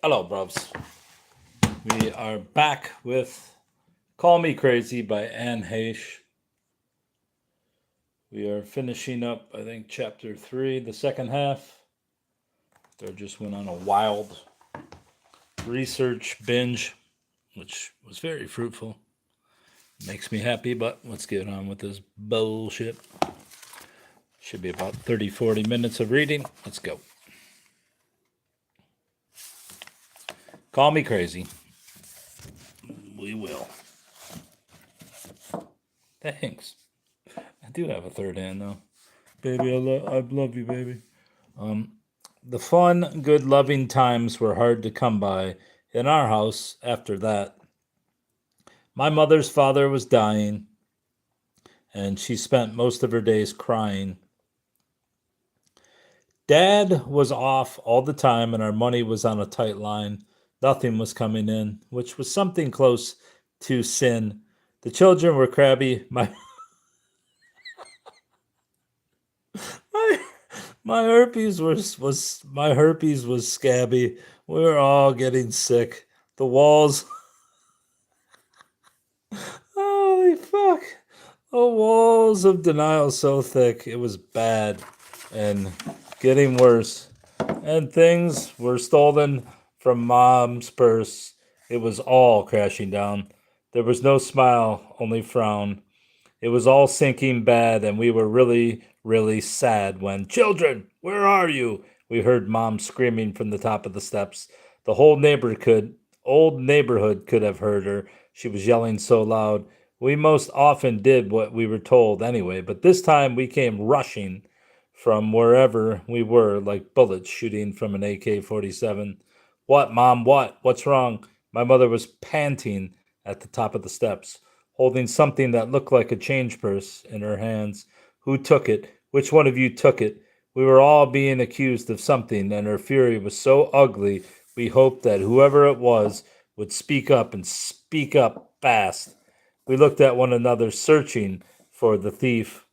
Hello, bruvs. We are back with Call Me Crazy by Anne Heche. We are finishing up, I think, chapter 3, the second half. I just went on a wild research binge, which was very fruitful. Makes me happy, but let's get on with this bullshit. Should be about 30, 40 minutes of reading. Let's go. Call me crazy. We will. Thanks. I do have a third hand, though. Baby, I love you, baby. The fun, good, loving times were hard to come by in our house after that. My mother's father was dying, and she spent most of her days crying. Dad was off all the time, and our money was on a tight line. Nothing was coming in, which was something close to sin. The children were crabby. My my herpes was scabby. We were all getting sick. The walls, holy fuck, the walls of denial so thick. It was bad and getting worse. And things were stolen from mom's purse. It was all crashing down. There was no smile, only frown. It was all sinking bad, and we were really, really sad when, "Children, where are you?" we heard Mom screaming from the top of the steps. The whole old neighborhood could have heard her. She was yelling so loud. We most often did what we were told anyway, but this time we came rushing from wherever we were like bullets shooting from an AK 47. "What, Mom? What? What's wrong?" My mother was panting at the top of the steps, holding something that looked like a change purse in her hands. "Who took it? Which one of you took it?" We were all being accused of something, and her fury was so ugly we hoped that whoever it was would speak up and speak up fast. We looked at one another, searching for the thief.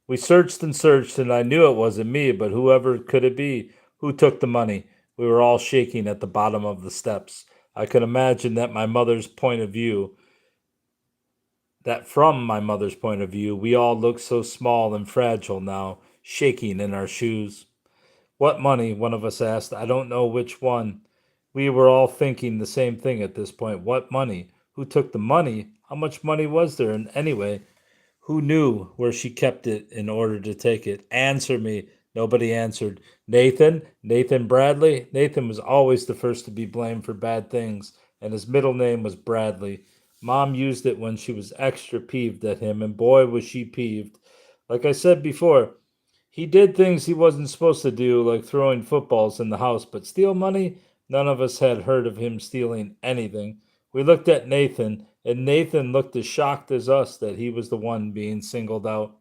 We searched, and I knew it wasn't me, but whoever could it be? Who took the money? We were all shaking at the bottom of the steps. I could imagine that from my mother's point of view, we all looked so small and fragile now, shaking in our shoes. "What money?" one of us asked. "I don't know which one." We were all thinking the same thing at this point. What money? Who took the money? How much money was there? And anyway, who knew where she kept it in order to take it? "Answer me." Nobody answered. "Nathan? Nathan Bradley?" Nathan was always the first to be blamed for bad things, and his middle name was Bradley. Mom used it when she was extra peeved at him, and boy was she peeved. Like I said before, he did things he wasn't supposed to do, like throwing footballs in the house, but steal money? None of us had heard of him stealing anything. We looked at Nathan, and Nathan looked as shocked as us that he was the one being singled out.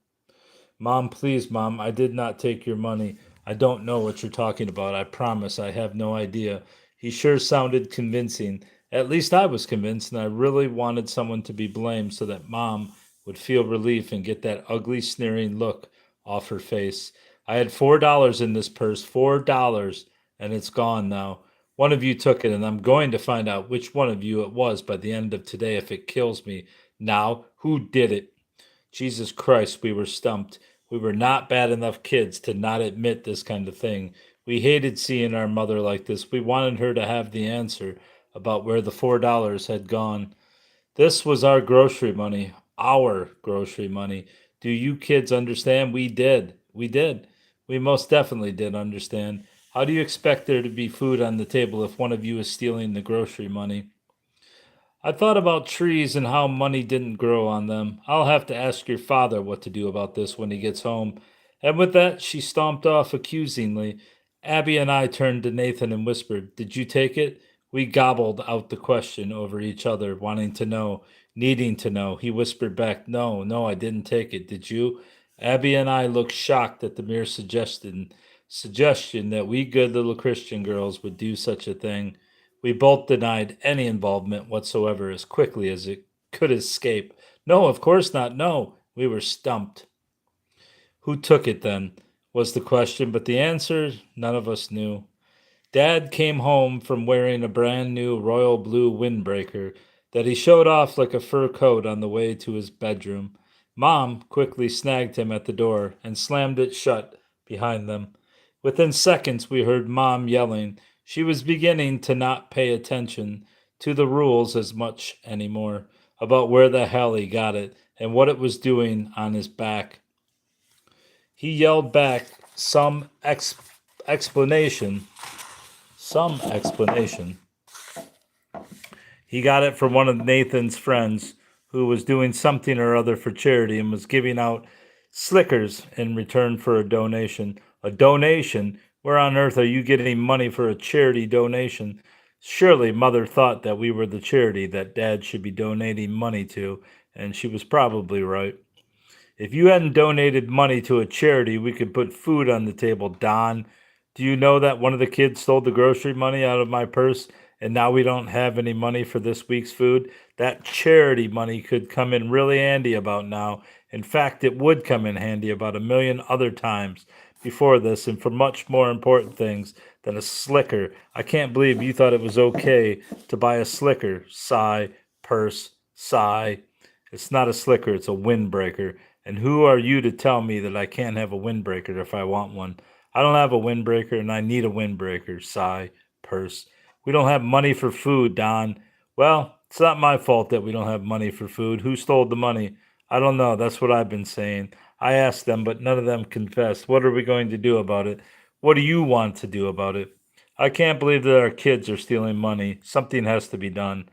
"Mom, please, Mom, I did not take your money. I don't know what you're talking about. I promise I have no idea." He sure sounded convincing. At least I was convinced, and I really wanted someone to be blamed so that Mom would feel relief and get that ugly, sneering look off her face. "I had $4 in this purse, $4, and it's gone now. One of you took it, and I'm going to find out which one of you it was by the end of today if it kills me. Now, who did it?" Jesus Christ, we were stumped. We were not bad enough kids to not admit this kind of thing. We hated seeing our mother like this. We wanted her to have the answer about where the $4 had gone. This was our grocery money, our grocery money. Do you kids understand? We did. We did. We most definitely did understand. How do you expect there to be food on the table if one of you is stealing the grocery money? I thought about trees and how money didn't grow on them. I'll have to ask your father what to do about this when he gets home. And with that, she stomped off accusingly. Abby and I turned to Nathan and whispered, "Did you take it?" We gobbled out the question over each other, wanting to know, needing to know. He whispered back, "No, no, I didn't take it. Did you?" Abby and I looked shocked at the mere suggestion that we good little Christian girls would do such a thing. We both denied any involvement whatsoever as quickly as it could escape. "No, of course not. No." We were stumped. Who took it then? Was the question, but the answer none of us knew. Dad came home from wearing a brand new royal blue windbreaker that he showed off like a fur coat on the way to his bedroom. Mom quickly snagged him at the door and slammed it shut behind them. Within seconds, we heard Mom yelling. She was beginning to not pay attention to the rules as much anymore about where the hell he got it and what it was doing on his back. He yelled back explanation. Some explanation. He got it from one of Nathan's friends who was doing something or other for charity and was giving out slickers in return for a donation. A donation? Where on earth are you getting money for a charity donation? Surely Mother thought that we were the charity that Dad should be donating money to, and she was probably right. If you hadn't donated money to a charity, we could put food on the table, Don. Do you know that one of the kids stole the grocery money out of my purse and now we don't have any money for this week's food? That charity money could come in really handy about now. In fact, it would come in handy about a million other times before this and for much more important things than a slicker. I can't believe you thought it was okay to buy a slicker. Sigh, purse, sigh. It's not a slicker, it's a windbreaker. And who are you to tell me that I can't have a windbreaker if I want one? I don't have a windbreaker and I need a windbreaker. Sigh, purse. We don't have money for food, Don. Well, it's not my fault that we don't have money for food. Who stole the money? I don't know. That's what I've been saying. I asked them, but none of them confessed. What are we going to do about it? What do you want to do about it? I can't believe that our kids are stealing money. Something has to be done.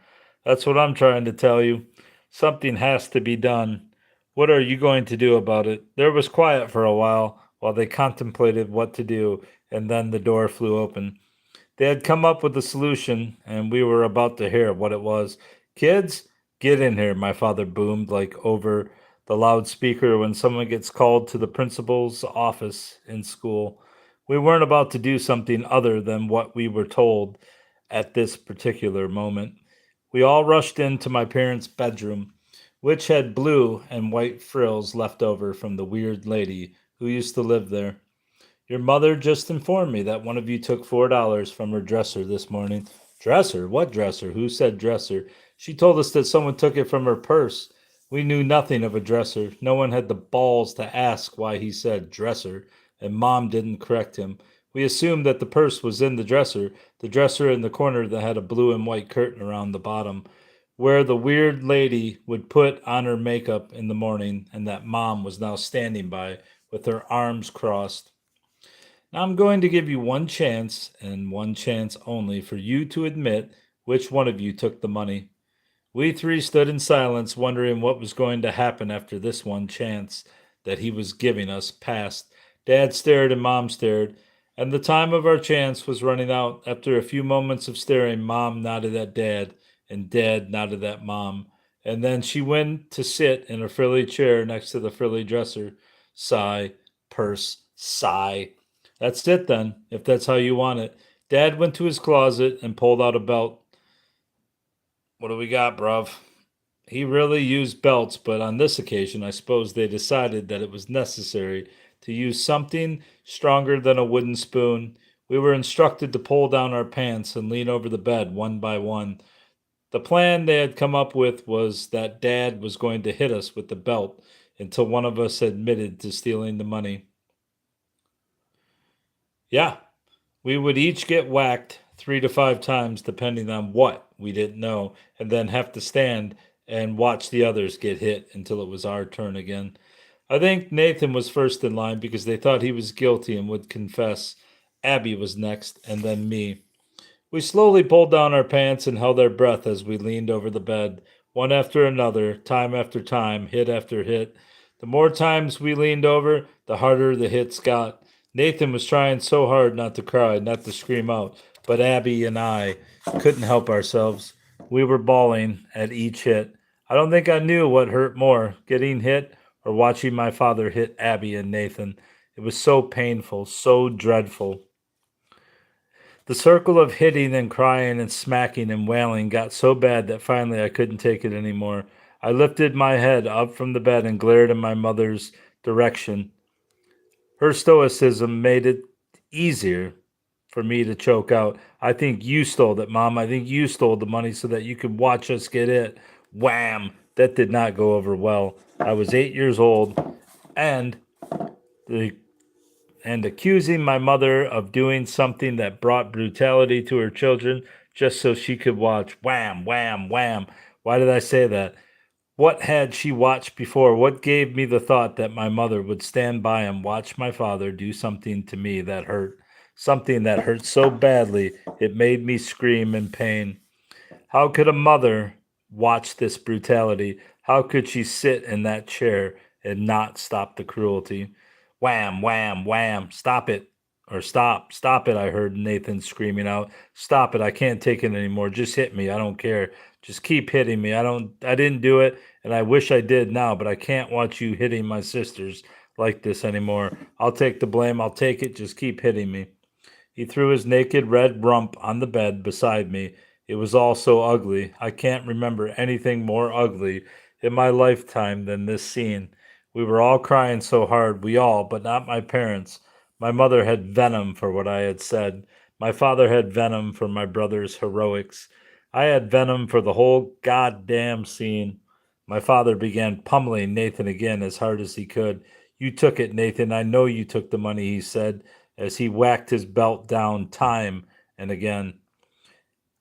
That's what I'm trying to tell you. Something has to be done. What are you going to do about it? There was quiet for a while they contemplated what to do, and then the door flew open. They had come up with a solution, and we were about to hear what it was. Kids, get in here, my father boomed like over the loudspeaker when someone gets called to the principal's office in school. We weren't about to do something other than what we were told at this particular moment. We all rushed into my parents' bedroom, which had blue and white frills left over from the weird lady who used to live there. Your mother just informed me that one of you took $4 from her dresser this morning. Dresser? What dresser? Who said dresser? She told us that someone took it from her purse. We knew nothing of a dresser. No one had the balls to ask why he said dresser, and Mom didn't correct him. We assumed that the purse was in the dresser in the corner that had a blue and white curtain around the bottom, where the weird lady would put on her makeup in the morning, and that Mom was now standing by with her arms crossed. Now I'm going to give you one chance, and one chance only, for you to admit which one of you took the money. We three stood in silence, wondering what was going to happen after this one chance that he was giving us passed. Dad stared and Mom stared, and the time of our chance was running out. After a few moments of staring, Mom nodded at Dad, and Dad nodded at Mom. And then she went to sit in a frilly chair next to the frilly dresser. Sigh, purse, sigh. That's it then, if that's how you want it. Dad went to his closet and pulled out a belt. What do we got, bruv? He really used belts, but on this occasion, I suppose they decided that it was necessary to use something stronger than a wooden spoon. We were instructed to pull down our pants and lean over the bed one by one. The plan they had come up with was that Dad was going to hit us with the belt until one of us admitted to stealing the money. Yeah, we would each get whacked 3 to 5 times depending on what we didn't know, and then have to stand and watch the others get hit until it was our turn again. I think Nathan was first in line because they thought he was guilty and would confess. Abby was next, and then me. We slowly pulled down our pants and held our breath as we leaned over the bed, one after another, time after time, hit after hit. The more times we leaned over, the harder the hits got. Nathan was trying so hard not to cry, not to scream out, but Abby and I couldn't help ourselves. We were bawling at each hit. I don't think I knew what hurt more, getting hit or watching my father hit Abby and Nathan. It was so painful, so dreadful. The circle of hitting and crying and smacking and wailing got so bad that finally I couldn't take it anymore. I lifted my head up from the bed and glared in my mother's direction. Her stoicism made it easier for me to choke out. I think you stole it, Mom. I think you stole the money so that you could watch us get it. Wham! That did not go over well. I was 8 years old, and the accusing my mother of doing something that brought brutality to her children just so she could watch. Wham, wham, wham. Why did I say that? What had she watched before? What gave me the thought that my mother would stand by and watch my father do something to me that hurt? Something that hurt so badly it made me scream in pain. How could a mother watch this brutality? How could she sit in that chair and not stop the cruelty? Wham, wham, wham, stop it. Or stop it, I heard Nathan screaming out. Stop it, I can't take it anymore. Just hit me, I don't care. Just keep hitting me. I didn't do it, and I wish I did now, but I can't watch you hitting my sisters like this anymore. I'll take the blame, I'll take it, just keep hitting me. He threw his naked red rump on the bed beside me. It was all so ugly. I can't remember anything more ugly in my lifetime than this scene. We were all crying so hard, we all, but not my parents. My mother had venom for what I had said. My father had venom for my brother's heroics. I had venom for the whole goddamn scene. My father began pummeling Nathan again as hard as he could. You took it, Nathan. I know you took the money, he said, as he whacked his belt down time and again.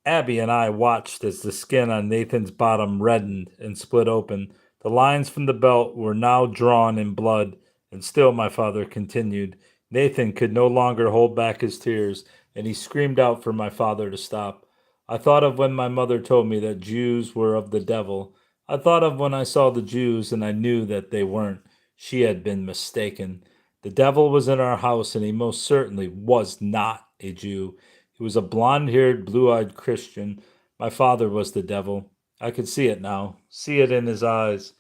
Abby and I watched as the skin on Nathan's bottom reddened and split open. The lines from the belt were now drawn in blood, and still my father continued. Nathan could no longer hold back his tears, and he screamed out for my father to stop. I thought of when my mother told me that Jews were of the devil. I thought of when I saw the Jews and I knew that they weren't. She had been mistaken. The devil was in our house, and he most certainly was not a Jew. He was a blond haired, blue eyed Christian. My father was the devil. I could see it now, see it in his eyes.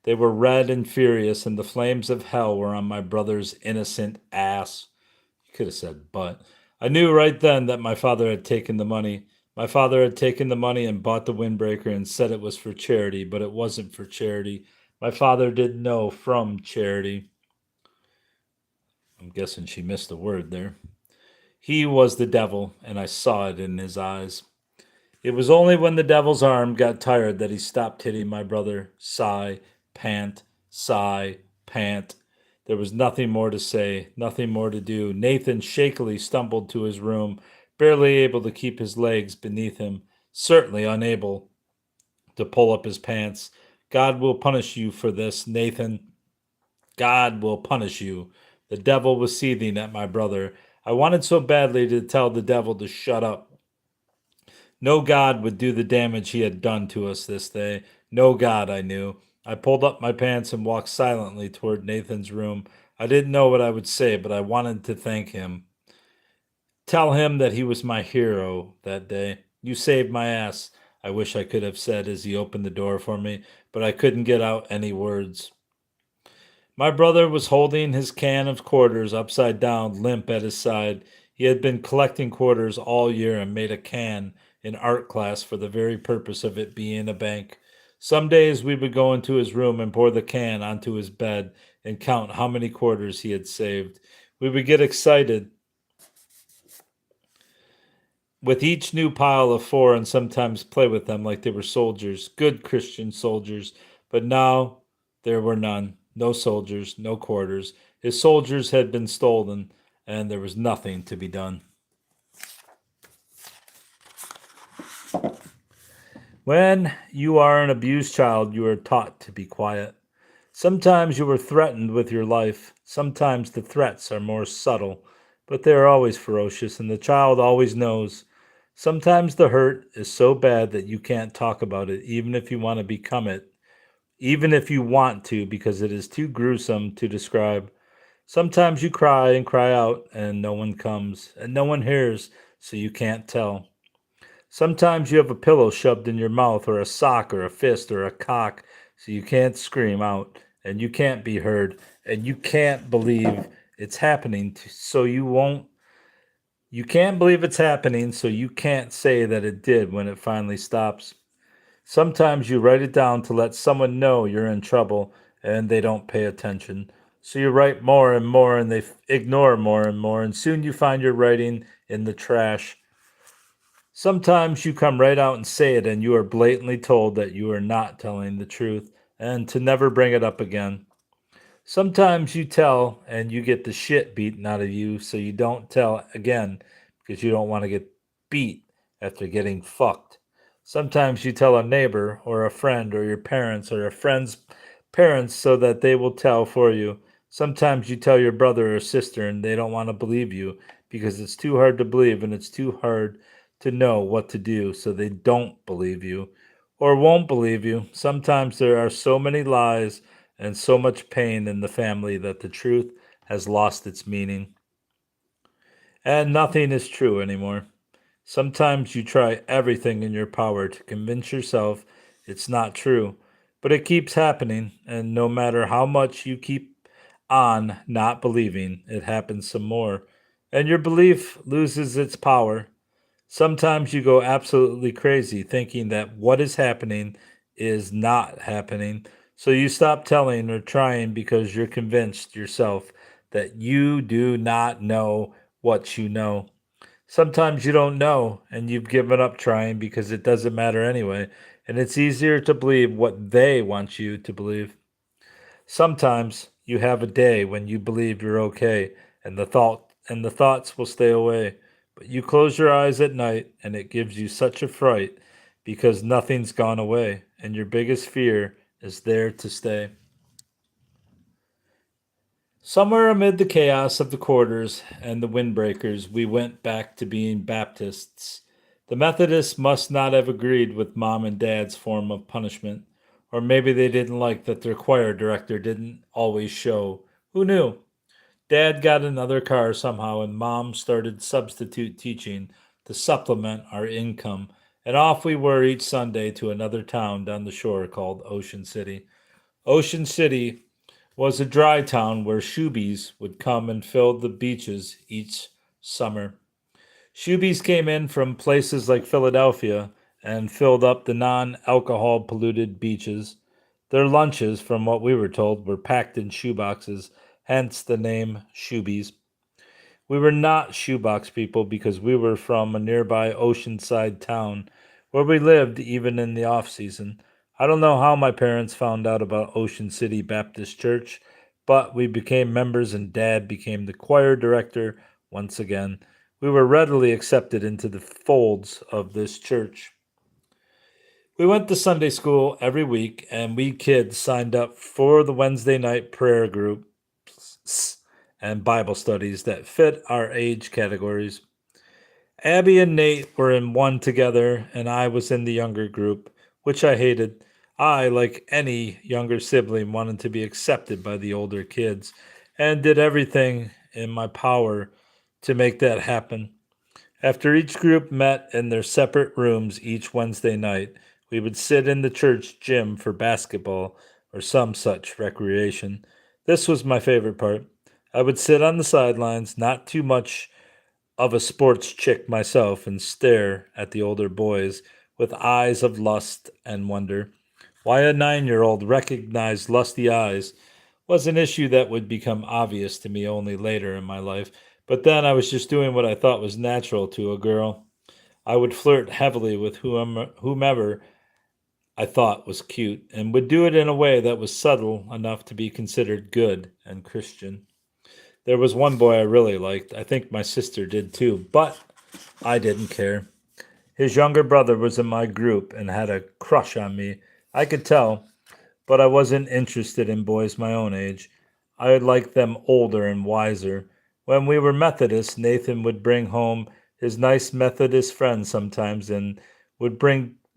They were red and furious, and the flames of hell were on my brother's innocent ass. You could have said butt. I knew right then that my father had taken the money. My father had taken the money and bought the windbreaker and said it was for charity, but it wasn't for charity. My father didn't know from charity. I'm guessing she missed a word there. He was the devil, and I saw it in his eyes. It was only when the devil's arm got tired that he stopped hitting my brother. Sigh, pant, sigh, pant. There was nothing more to say, nothing more to do. Nathan shakily stumbled to his room, barely able to keep his legs beneath him, certainly unable to pull up his pants. God will punish you for this, Nathan. God will punish you. The devil was seething at my brother. I wanted so badly to tell the devil to shut up. No God would do the damage he had done to us this day. No God, I knew. I pulled up my pants and walked silently toward Nathan's room. I didn't know what I would say, but I wanted to thank him. Tell him that he was my hero that day. You saved my ass, I wish I could have said as he opened the door for me, but I couldn't get out any words. My brother was holding his can of quarters upside down, limp at his side. He had been collecting quarters all year and made a can in art class for the very purpose of it being a bank. Some days we would go into his room and pour the can onto his bed and count how many quarters he had saved. We would get excited with each new pile of four and sometimes play with them like they were soldiers, good Christian soldiers. But now there were none, no soldiers, no quarters. His soldiers had been stolen, and there was nothing to be done. When you are an abused child, you are taught to be quiet. Sometimes you are threatened with your life. Sometimes the threats are more subtle, but they are always ferocious, and the child always knows. Sometimes the hurt is so bad that you can't talk about it, even if you want to become it, even if you want to, because it is too gruesome to describe. Sometimes you cry and cry out, and no one comes, and no one hears, so you can't tell. Sometimes you have a pillow shoved in your mouth, or a sock, or a fist, or a cock, so you can't scream out, and you can't be heard, and you can't believe it's happening, so you won't. You can't believe it's happening, so you can't say that it did when it finally stops. Sometimes you write it down to let someone know you're in trouble, and they don't pay attention. So you write more and more, and they ignore more and more, and soon you find your writing in the trash. Sometimes you come right out and say it, and you are blatantly told that you are not telling the truth and to never bring it up again. Sometimes you tell and you get the shit beaten out of you, so you don't tell again because you don't want to get beat after getting fucked. Sometimes you tell a neighbor or a friend or your parents or a friend's parents so that they will tell for you. Sometimes you tell your brother or sister and they don't want to believe you because it's too hard to believe and it's too hard to know what to do, so they don't believe you or won't believe you. Sometimes there are so many lies and so much pain in the family that the truth has lost its meaning. And nothing is true anymore. Sometimes you try everything in your power to convince yourself it's not true, but it keeps happening, and no matter how much you keep on not believing, it happens some more, and your belief loses its power. Sometimes you go absolutely crazy thinking that what is happening is not happening. So you stop telling or trying because you're convinced yourself that you do not know what you know. Sometimes you don't know and you've given up trying because it doesn't matter anyway. And it's easier to believe what they want you to believe. Sometimes you have a day when you believe you're okay and the thoughts will stay away. But you close your eyes at night and it gives you such a fright because nothing's gone away and your biggest fear is there to stay. Somewhere amid the chaos of the quarters and the windbreakers, we went back to being Baptists. The Methodists must not have agreed with Mom and Dad's form of punishment, or maybe they didn't like that their choir director didn't always show. Who knew? Dad got another car somehow, and Mom started substitute teaching to supplement our income, and off we were each Sunday to another town down the shore called Ocean City. Ocean City was a dry town where shoebies would come and fill the beaches each summer. Shoebies came in from places like Philadelphia and filled up the non alcohol polluted beaches. Their lunches, from what we were told, were packed in shoeboxes, hence the name Shoebies. We were not shoebox people because we were from a nearby oceanside town where we lived even in the off season. I don't know how my parents found out about Ocean City Baptist Church, but we became members and Dad became the choir director once again. We were readily accepted into the folds of this church. We went to Sunday school every week, and we kids signed up for the Wednesday night prayer groups and Bible studies that fit our age categories. Abby and Nate were in one together, and I was in the younger group, which I hated. I, like any younger sibling, wanted to be accepted by the older kids and did everything in my power to make that happen. After each group met in their separate rooms each Wednesday night, we would sit in the church gym for basketball or some such recreation. This was my favorite part. I would sit on the sidelines, not too much of a sports chick myself, and stare at the older boys with eyes of lust and wonder. Why a 9-year old recognized lusty eyes was an issue that would become obvious to me only later in my life, but then I was just doing what I thought was natural to a girl. I would flirt heavily with whomever I thought was cute, and would do it in a way that was subtle enough to be considered good and Christian. There was one boy I really liked. I think my sister did too, but I didn't care. His younger brother was in my group and had a crush on me. I could tell, but I wasn't interested in boys my own age. I liked them older and wiser. When we were Methodists, Nathan would bring home his nice Methodist friends sometimes and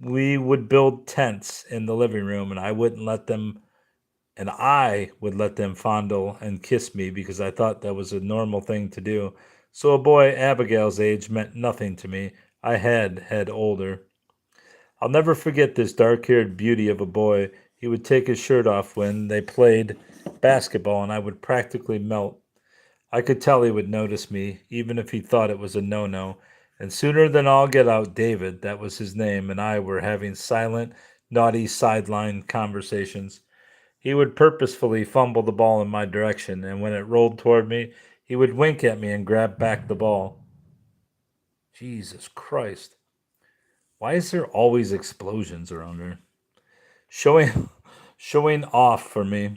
we would build tents in the living room and I would let them fondle and kiss me because I thought that was a normal thing to do. So a boy Abigail's age meant nothing to me. I had older. I'll never forget this dark haired beauty of a boy. He would take his shirt off when they played basketball, and I would practically melt. I could tell he would notice me, even if he thought it was a no no. And sooner than all get out, David, that was his name, and I were having silent, naughty sideline conversations. He would purposefully fumble the ball in my direction, and when it rolled toward me, he would wink at me and grab back the ball. Jesus Christ. Why is there always explosions around here? Showing showing off for me.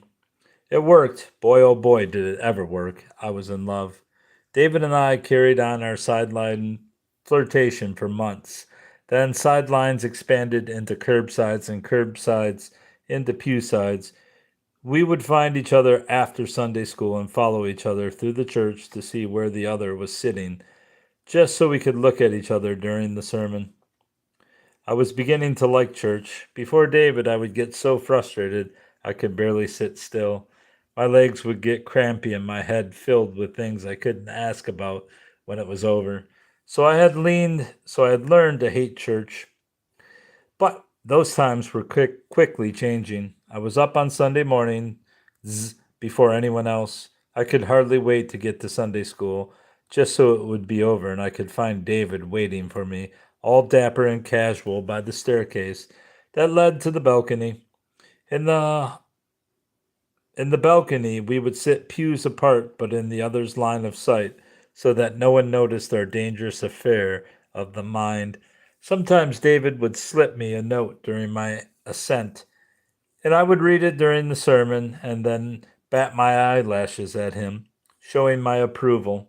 It worked. Boy, oh boy, did it ever work. I was in love. David and I carried on our sideline flirtation for months. Then sidelines expanded into curbsides and curbsides into pew sides. We would find each other after Sunday school and follow each other through the church to see where the other was sitting, just so we could look at each other during the sermon. I was beginning to like church. Before David, I would get so frustrated I could barely sit still. My legs would get crampy and my head filled with things I couldn't ask about when it was over. So I had learned to hate church. But those times were quickly changing. I was up on Sunday morning before anyone else. I could hardly wait to get to Sunday school, just so it would be over and I could find David waiting for me, all dapper and casual, by the staircase that led to the balcony. In the in the balcony, we would sit pews apart, but in the other's line of sight, so that no one noticed our dangerous affair of the mind. Sometimes David would slip me a note during my ascent, and I would read it during the sermon and then bat my eyelashes at him, showing my approval.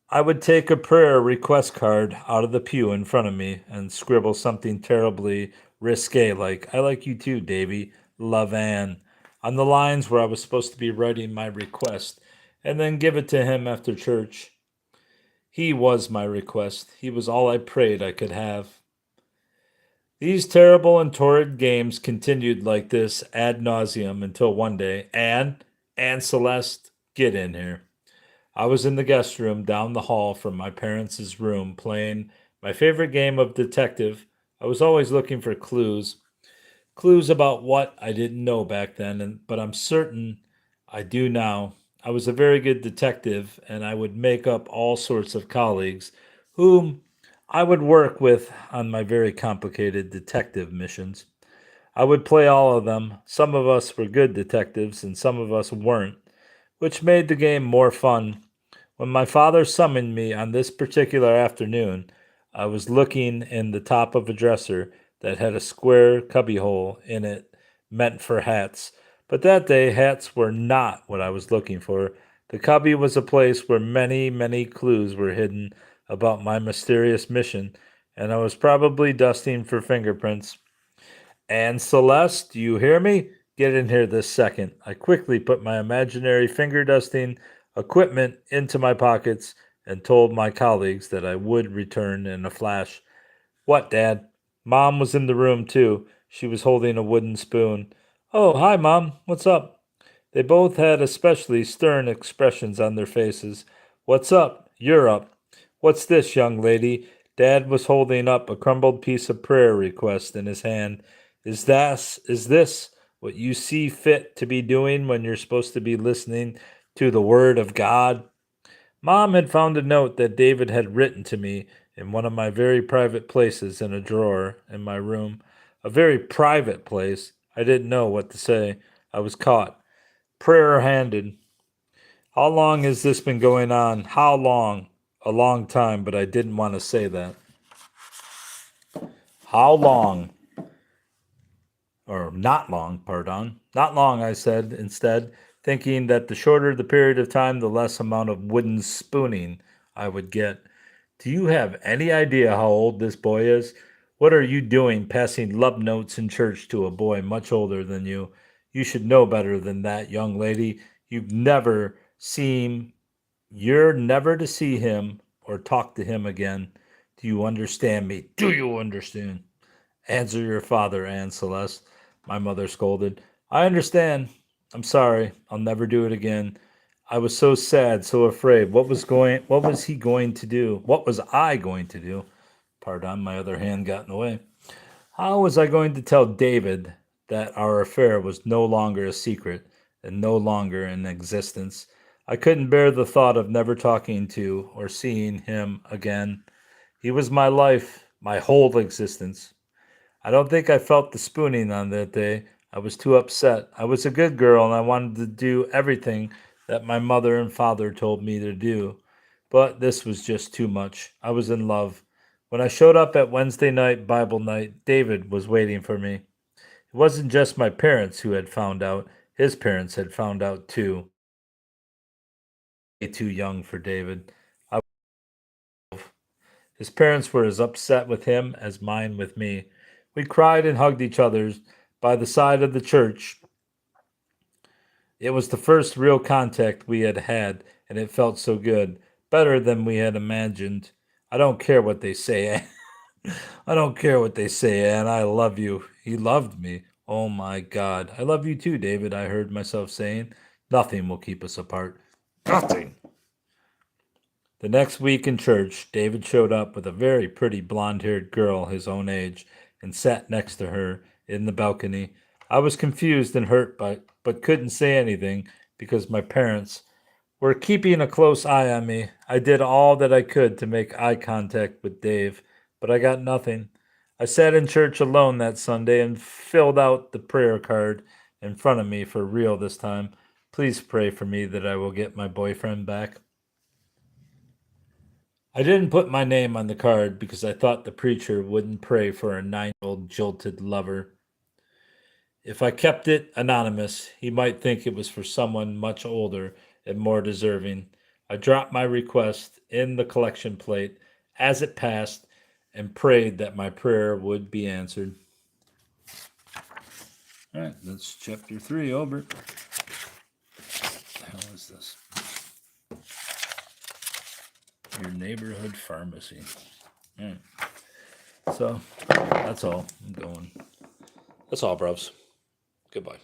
I would take a prayer request card out of the pew in front of me and scribble something terribly risque like, I like you too, Davy, love Anne, on the lines where I was supposed to be writing my request, and then give it to him after church. He was my request. He was all I prayed I could have. These terrible and torrid games continued like this ad nauseum until one day, Anne Celeste, get in here. I was in the guest room down the hall from my parents' room playing my favorite game of detective. I was always looking for clues about what I didn't know back then, but I'm certain I do now. I was a very good detective, and I would make up all sorts of colleagues whom I would work with on my very complicated detective missions. I would play all of them. Some of us were good detectives, and some of us weren't, which made the game more fun. When my father summoned me on this particular afternoon, I was looking in the top of a dresser that had a square cubbyhole in it meant for hats. But that day, hats were not what I was looking for. The cubby was a place where many, many clues were hidden about my mysterious mission, and I was probably dusting for fingerprints. And Celeste, do you hear me? Get in here this second. I quickly put my imaginary finger dusting equipment into my pockets and told my colleagues that I would return in a flash. What, Dad? Mom was in the room too. She was holding a wooden spoon. Oh, hi, Mom. What's up? They both had especially stern expressions on their faces. What's up? You're up. What's this, young lady? Dad was holding up a crumbled piece of prayer request in his hand. Is this what you see fit to be doing when you're supposed to be listening to the word of God? Mom had found a note that David had written to me in one of my very private places in a drawer in my room. A very private place. I didn't know what to say. I was caught. Prayer handed. How long has this been going on? How long? A long time, but I didn't want to say that. How long? Or not long, pardon. Not long, I said instead, thinking that the shorter the period of time, the less amount of wooden spooning I would get. Do you have any idea how old this boy is? What are you doing passing love notes in church to a boy much older than you? You should know better than that, young lady. You're never to see him or talk to him again. Do you understand me? Do you understand? Answer your father, Anne Celeste, my mother scolded. I understand. I'm sorry. I'll never do it again. I was so sad, so afraid. What was he going to do? What was I going to do? Pardon, my other hand got in the way. How was I going to tell David that our affair was no longer a secret and no longer in existence? I couldn't bear the thought of never talking to or seeing him again. He was my life, my whole existence. I don't think I felt the spooning on that day. I was too upset. I was a good girl and I wanted to do everything that my mother and father told me to do. But this was just too much. I was in love. When I showed up at Wednesday night Bible night, David was waiting for me. It wasn't just my parents who had found out, his parents had found out too. Way too young for David. I, his parents were as upset with him as mine with me. We cried and hugged each other by the side of the church. It was the first real contact we had had, and it felt so good. Better than we had imagined. I don't care what they say. I don't care what they say, and I love you. He loved me. Oh my God. I love you too, David, I heard myself saying. Nothing will keep us apart. Nothing. The next week in church, David showed up with a very pretty blonde haired girl his own age and sat next to her in the balcony. I was confused and hurt, but couldn't say anything because my parents were keeping a close eye on me. I did all that I could to make eye contact with Dave, but I got nothing. I sat in church alone that Sunday and filled out the prayer card in front of me for real this time. Please pray for me that I will get my boyfriend back. I didn't put my name on the card because I thought the preacher wouldn't pray for a 9-year-old jilted lover. If I kept it anonymous, he might think it was for someone much older and more deserving. I dropped my request in the collection plate as it passed and prayed that my prayer would be answered. All right, that's chapter 3 over. What the hell is this? Your neighborhood pharmacy. All right. So that's all. I'm going. That's all, bros. Goodbye.